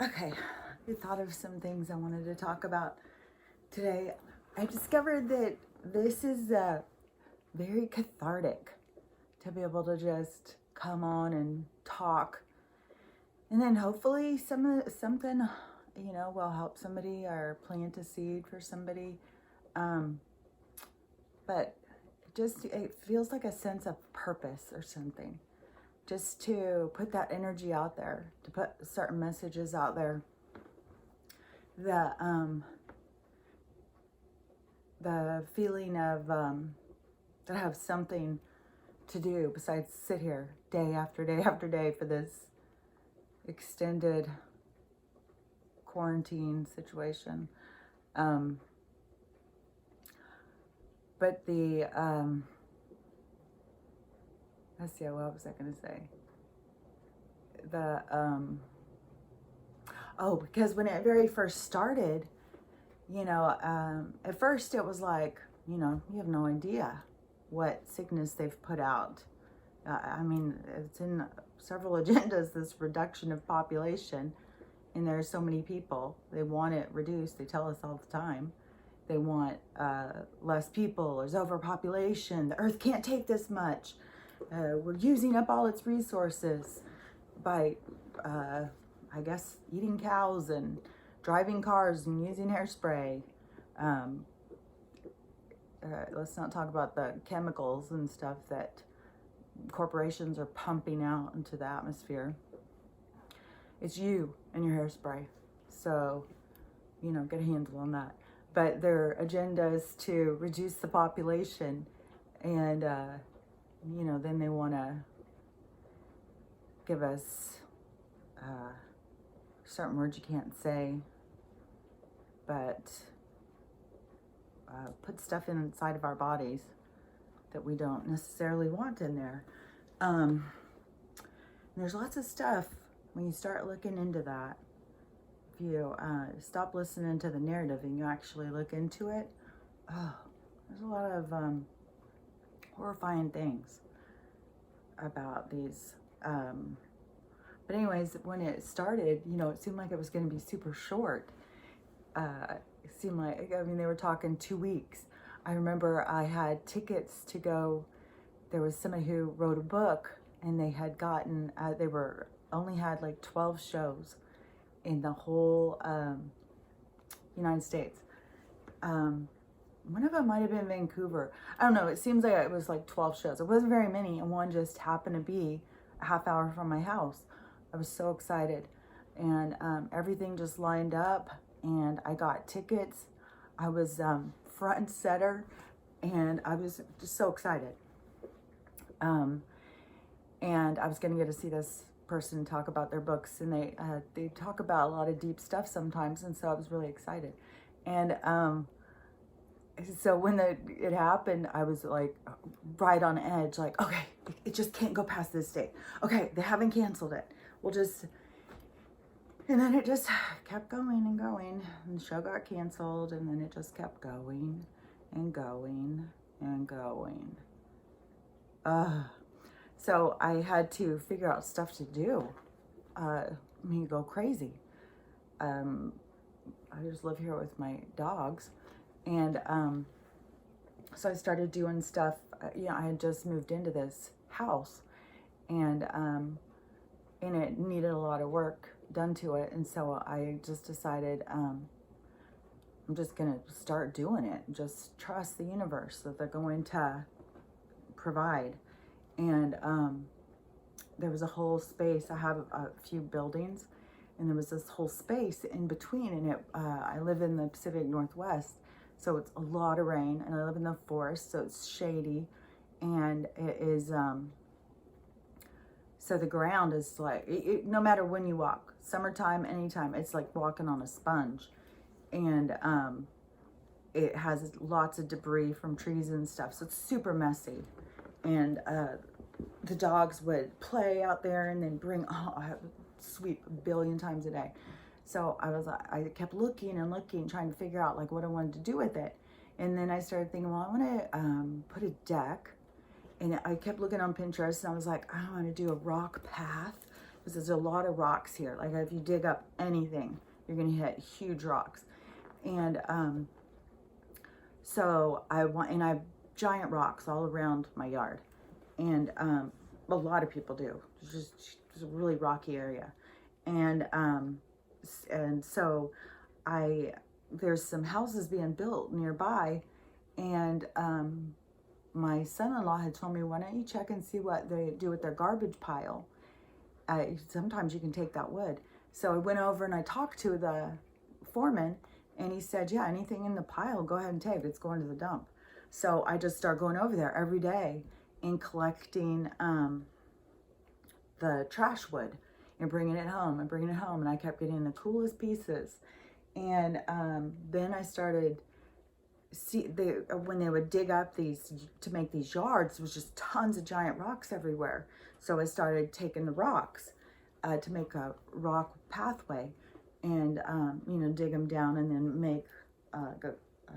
Okay, I thought of some things I wanted to talk about today. I discovered that this is very cathartic to be able to just come on and talk, and then hopefully something will help somebody or plant a seed for somebody. Um, but just it feels like a sense of purpose or something. Just to put that energy out there, to put certain messages out there. The feeling of that I have something to do besides sit here day after day after day for this extended quarantine situation. But let's see, what was I going to say? Because when it very first started, at first it was like, you have no idea what sickness they've put out. It's in several agendas, this reduction of population, and there are so many people. They want it reduced. They tell us all the time. They want less people. There's overpopulation. The earth can't take this much. We're using up all its resources by, I guess, eating cows and driving cars and using hairspray. Let's not talk about the chemicals and stuff that corporations are pumping out into the atmosphere. It's you and your hairspray. So, get a handle on that. But their agenda is to reduce the population, and, then they want to give us certain words you can't say, but put stuff inside of our bodies that we don't necessarily want in there. There's lots of stuff when you start looking into that. If you stop listening to the narrative and you actually look into it, there's a lot of horrifying things about these. But anyways, when it started, it seemed like it was going to be super short. It seemed like, they were talking 2 weeks. I remember I had tickets to go. There was somebody who wrote a book, and they had gotten, only had like 12 shows in the whole United States. One of them might have been Vancouver. I don't know. It seems like it was like 12 shows. It wasn't very many, and one just happened to be a half hour from my house. I was so excited, and everything just lined up, and I got tickets. I was front and center, and I was just so excited. And I was going to get to see this person talk about their books, and they talk about a lot of deep stuff sometimes, and so I was really excited. And so when it happened, I was like right on edge, like, okay, it just can't go past this date. Okay, they haven't canceled it. And then it just kept going and going, and the show got canceled, and then it just kept going and going and going. So I had to figure out stuff to do. Go crazy. I just live here with my dogs, and so I started doing stuff. I had just moved into this house, and it needed a lot of work done to it, and so I just decided I'm just gonna start doing it. Just trust the universe that they're going to provide. And there was a whole space. I have a few buildings, and there was this whole space in between, and I live in the Pacific Northwest, so it's a lot of rain, and I live in the forest, so it's shady, and it is so the ground is like, no matter when you walk, summertime, anytime, it's like walking on a sponge. And it has lots of debris from trees and stuff, so it's super messy. And the dogs would play out there and then sweep a billion times a day. So I kept looking and looking, trying to figure out like what I wanted to do with it. And then I started thinking, well, I want to put a deck. And I kept looking on Pinterest, and I was like, I want to do a rock path. because there's a lot of rocks here. Like if you dig up anything, you're going to hit huge rocks. And so I have giant rocks all around my yard. And a lot of people do. It's a really rocky area. And so there's some houses being built nearby, and my son-in-law had told me, why don't you check and see what they do with their garbage pile? Sometimes you can take that wood. So I went over and I talked to the foreman, and he said, yeah, anything in the pile, go ahead and take. It's going to the dump. So I just started going over there every day and collecting the trash wood and bringing it home and I kept getting the coolest pieces. And then I started when they would dig up these to make these yards, there was just tons of giant rocks everywhere. So I started taking the rocks to make a rock pathway, and dig them down and then make a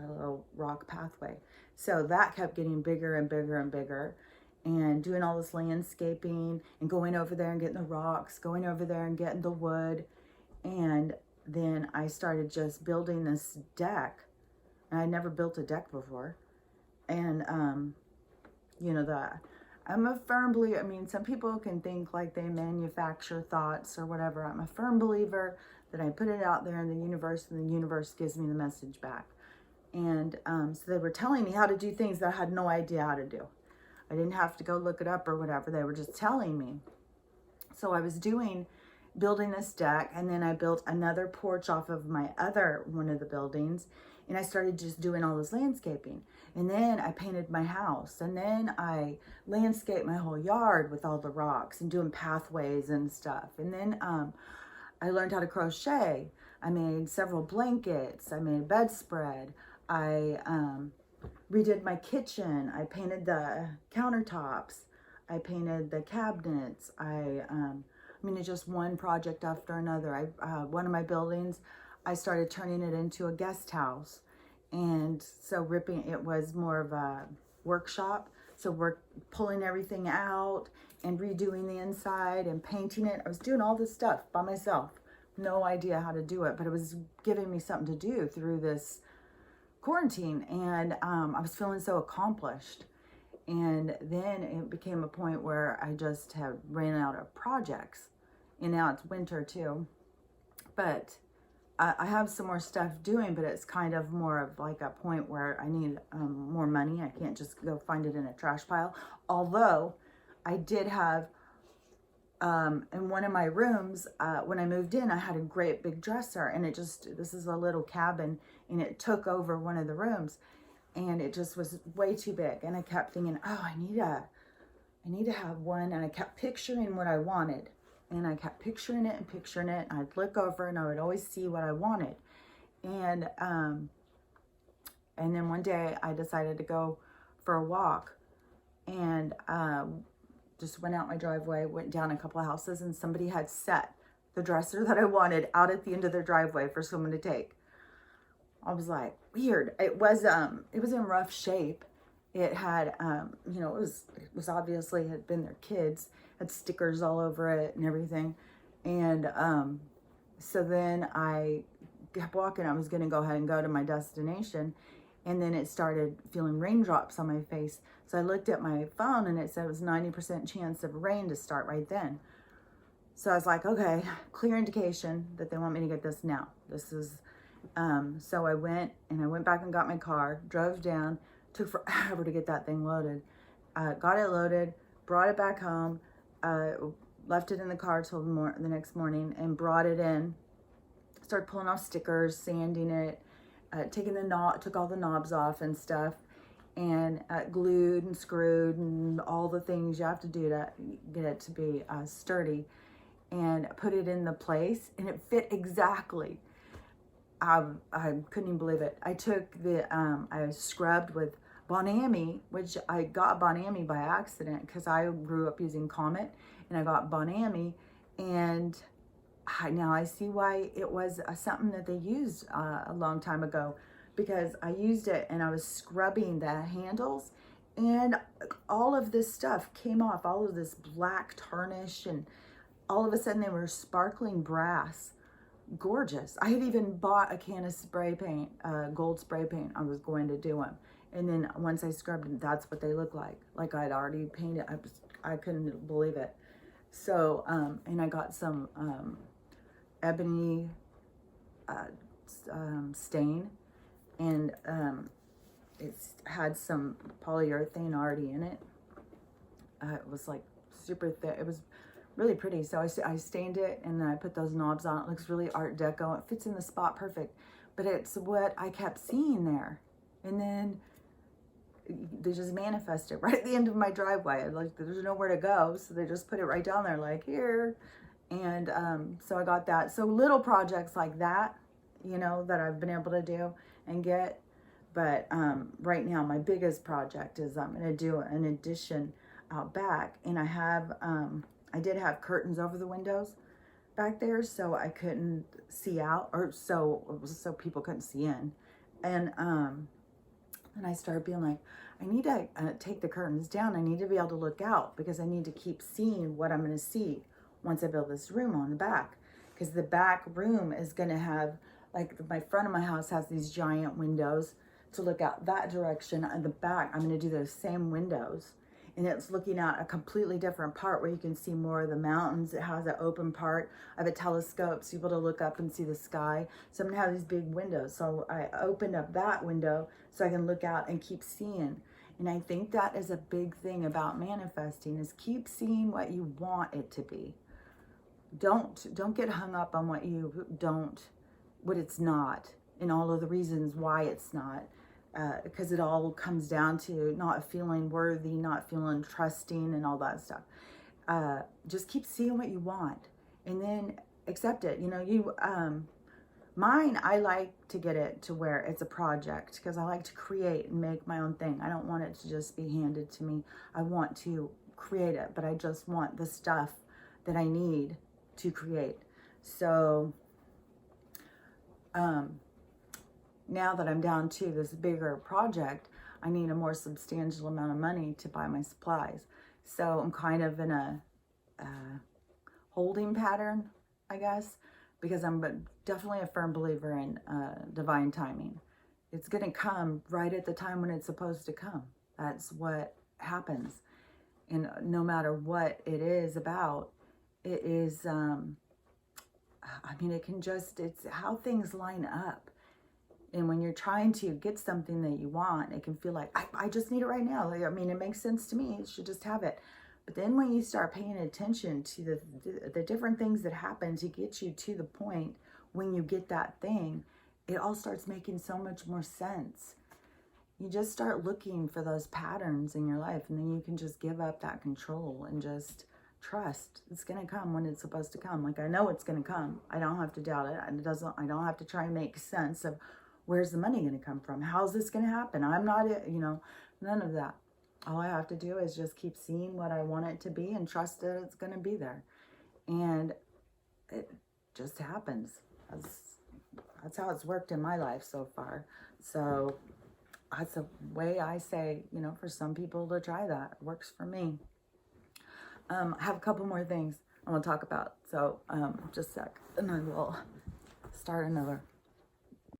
little rock pathway. So that kept getting bigger and bigger and bigger, and doing all this landscaping and going over there and getting the rocks, going over there and getting the wood. And then I started just building this deck. And I never built a deck before. And, I'm a firm believer. I mean, some people can think like they manufacture thoughts or whatever. I'm a firm believer that I put it out there in the universe, and the universe gives me the message back. And so they were telling me how to do things that I had no idea how to do. I didn't have to go look it up or whatever. They were just telling me. So I was building this deck, and then I built another porch off of one of the buildings, and I started just doing all this landscaping. And then I painted my house, and then I landscaped my whole yard with all the rocks and doing pathways and stuff. And then I learned how to crochet. I made several blankets. I made a bedspread. I redid my kitchen. I painted the countertops. I painted the cabinets. It's just one project after another. One of my buildings, I started turning it into a guest house. And so it was more of a workshop. So we're pulling everything out and redoing the inside and painting it. I was doing all this stuff by myself. No idea how to do it, but it was giving me something to do through this quarantine. And I was feeling so accomplished. And then it became a point where I just had ran out of projects. And now it's winter too. But I have some more stuff doing, but it's kind of more of like a point where I need more money. I can't just go find it in a trash pile. Although I did have, in one of my rooms, when I moved in, I had a great big dresser, and this is a little cabin, and it took over one of the rooms, and it just was way too big. And I kept thinking, oh, I need to have one. And I kept picturing what I wanted. And I kept picturing it. And I'd look over and I would always see what I wanted. And then one day I decided to go for a walk, and just went out my driveway, went down a couple of houses, and somebody had set the dresser that I wanted out at the end of their driveway for someone to take. I was like, weird. It was in rough shape. It had, it was obviously had been their kids, had stickers all over it and everything. And so then I kept walking. I was going to go ahead and go to my destination. And then it started feeling raindrops on my face. So I looked at my phone, and it said it was 90% chance of rain to start right then. So I was like, okay, clear indication that they want me to get this now. This is, so I went back and got my car, drove down. Took forever to get that thing loaded. Got it loaded, brought it back home, left it in the car till the next morning, and brought it in. Started pulling off stickers, sanding it, took all the knobs off and stuff, and glued and screwed and all the things you have to do to get it to be sturdy, and put it in the place, and it fit exactly. I couldn't even believe it. I took I scrubbed with Bon-Ami, which I got Bon-Ami by accident because I grew up using Comet, and I got Bon-Ami, and now I see why it was something that they used a long time ago, because I used it and I was scrubbing the handles, and all of this stuff came off, all of this black tarnish and all of a sudden they were sparkling brass. Gorgeous. I had even bought a can of spray paint, gold spray paint. I was going to do them. And then once I scrubbed them, that's what they look like. Like I'd already painted. I couldn't believe it. So, and I got some ebony stain, and it's had some polyurethane already in it. It was like super thick. It was really pretty. So I stained it, and then I put those knobs on. It looks really Art Deco. It fits in the spot perfect. But it's what I kept seeing there. And then they just manifested right at the end of my driveway. Like, there's nowhere to go. So they just put it right down there, like, here. And so I got that. So little projects like that, you know, that I've been able to do and get. But right now, my biggest project is I'm going to do an addition out back. And I did have curtains over the windows back there, so I couldn't see out, or so people couldn't see in. And I started being like, I need to take the curtains down. I need to be able to look out, because I need to keep seeing what I'm going to see once I build this room on the back. Because the back room is going to have, like, my front of my house has these giant windows to look out that direction. And the back, I'm going to do those same windows. And it's looking at a completely different part where you can see more of the mountains. It has an open part. I have a telescope so you're able to look up and see the sky. So I'm going to have these big windows. So I opened up that window so I can look out and keep seeing. And I think that is a big thing about manifesting, is keep seeing what you want it to be. Don't get hung up on what it's not, and all of the reasons why it's not. Because it all comes down to not feeling worthy, not feeling trusting, and all that stuff. Just keep seeing what you want, and then accept it. You know, mine, I like to get it to where it's a project, because I like to create and make my own thing. I don't want it to just be handed to me. I want to create it, but I just want the stuff that I need to create. So, now that I'm down to this bigger project, I need a more substantial amount of money to buy my supplies. So I'm kind of in a holding pattern, I guess, because I'm definitely a firm believer in divine timing. It's going to come right at the time when it's supposed to come. That's what happens. And no matter what it is about, it is, it's how things line up. And when you're trying to get something that you want, it can feel like, I just need it right now. Like, I mean, it makes sense to me. You should just have it. But then when you start paying attention to the different things that happen to get you to the point when you get that thing, it all starts making so much more sense. You just start looking for those patterns in your life, and then you can just give up that control and just trust. It's going to come when it's supposed to come. Like, I know it's going to come. I don't have to doubt it. I don't have to try and make sense of, where's the money going to come from? How's this going to happen? I'm not, none of that. All I have to do is just keep seeing what I want it to be and trust that it's going to be there. And it just happens. That's how it's worked in my life so far. So that's a way I say, for some people to try that. It works for me. I have a couple more things I want to talk about. So just a sec, and I will start another.